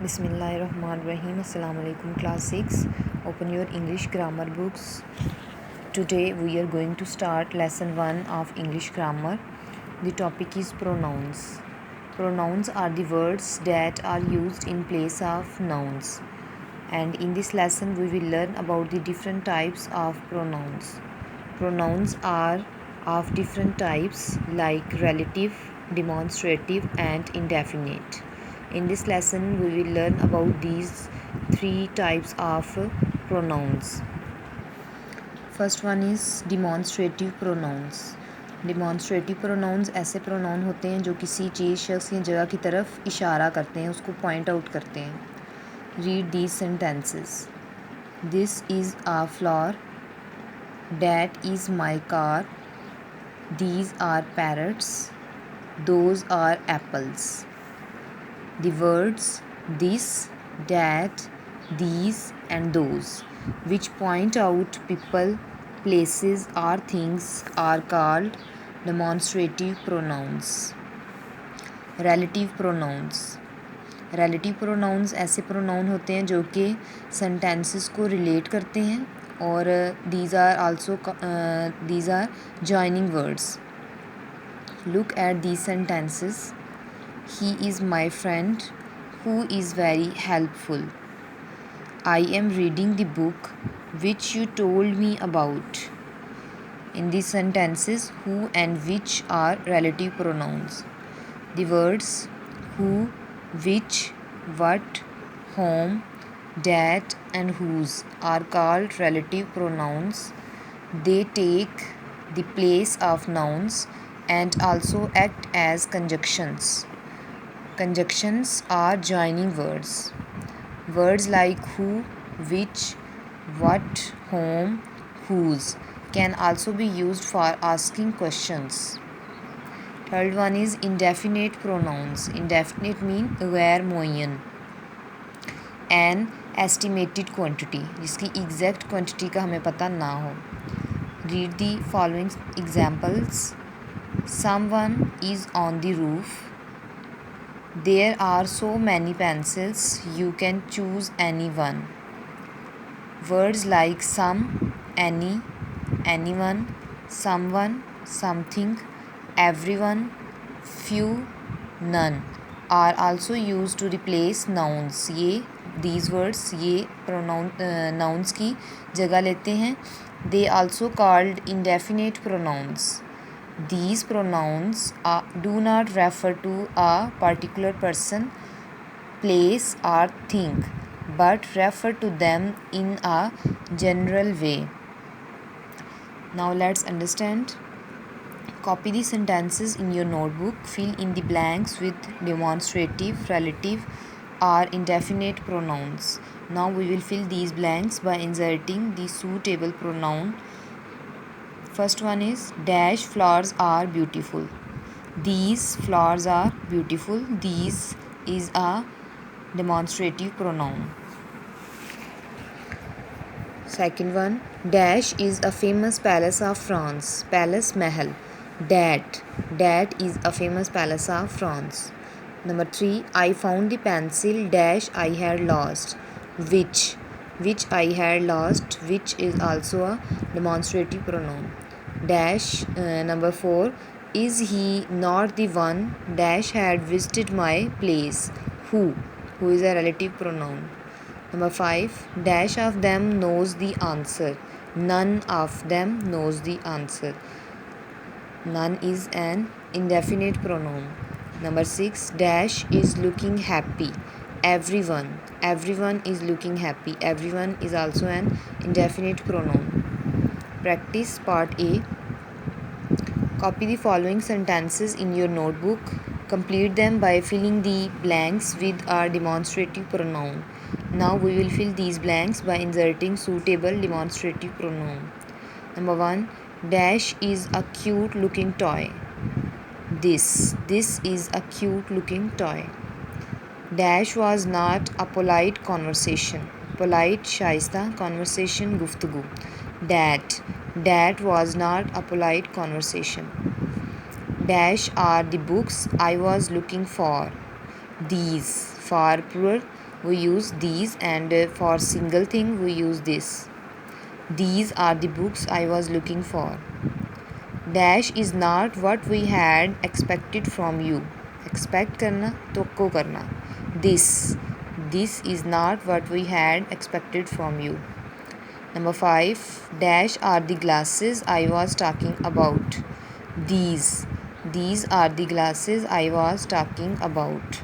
Bismillahirrahmanirrahim. Assalamu alaikum class 6. Open your English grammar books. Today we are going to start lesson 1 of English grammar. The topic is pronouns. Pronouns are the words that are used in place of nouns. And in this lesson we will learn about the different types of pronouns. Pronouns are of different types like relative, demonstrative and indefinite. In this lesson we will learn about these three types of pronouns. First one is demonstrative pronouns. Demonstrative pronounce ऐसे pronoun होते हैं जो किसी चीज़, शख्स या जगह की तरफ इशारा करते हैं, उसको पॉइंट आउट करते हैं. Read these sentences. This is a flower. That is my car. These are parrots. Those are apples. The words this, that, these and those, which point out people, places or things, are called demonstrative pronouns. Relative pronouns. Relative pronouns ऐसे pronoun होते हैं जो कि sentences को relate करते हैं और these are joining words. Look at these sentences. He is my friend who is very helpful. I am reading the book which you told me about. In these sentences, who and which are relative pronouns. The words who, which, what, whom, that and whose are called relative pronouns. They take the place of nouns and also act as conjunctions. Conjunctions are joining words. Words like who, which, what, whom, whose can also be used for asking questions. Third one is indefinite pronouns. Indefinite mean गैर मुअय्यन. An estimated quantity, जिसकी exact quantity का हमें पता ना हो. Read the following examples. Someone is on the roof. There are so many pencils, you can choose any one. Words like some, any, anyone, someone, something, everyone, few, none are also used to replace nouns. these words ये nouns की जगह लेते हैं. They also called indefinite pronouns. These pronouns do not refer to a particular person, place or thing, but refer to them in a general way. Now let's understand. Copy the sentences in your notebook. Fill in the blanks with demonstrative, relative or indefinite pronouns. Now we will fill these blanks by inserting the suitable pronoun. First one is dash flowers are beautiful. These flowers are beautiful. These is a demonstrative pronoun. Second one, dash is a famous palace of France. Palace Mahal. That is a famous palace of France. Number 3, I found the pencil dash I had lost. Which I had lost, which is also a demonstrative pronoun. Dash number 4, is he not the one dash had visited my place. Who is a relative pronoun. Number 5, dash of them knows the answer. None of them knows the answer. None is an indefinite pronoun. Number 6, dash is looking happy. Everyone is looking happy. Everyone is also an indefinite pronoun. Practice part A. Copy the following sentences in your notebook. Complete them by filling the blanks with a demonstrative pronoun. Now we will fill these blanks by inserting suitable demonstrative pronoun. Number 1, dash is a cute looking toy. This is a cute looking toy. Dash was not a polite conversation. Polite Shaista, conversation गुफ्तगू. That was not a polite conversation. Dash are the books I was looking for. These, for plural, we use these, and for single thing we use this. These are the books I was looking for. Dash is not what we had expected from you. Expect करना तो को करना. This is not what we had expected from you. Number 5. Dash are the glasses I was talking about. These are the glasses I was talking about.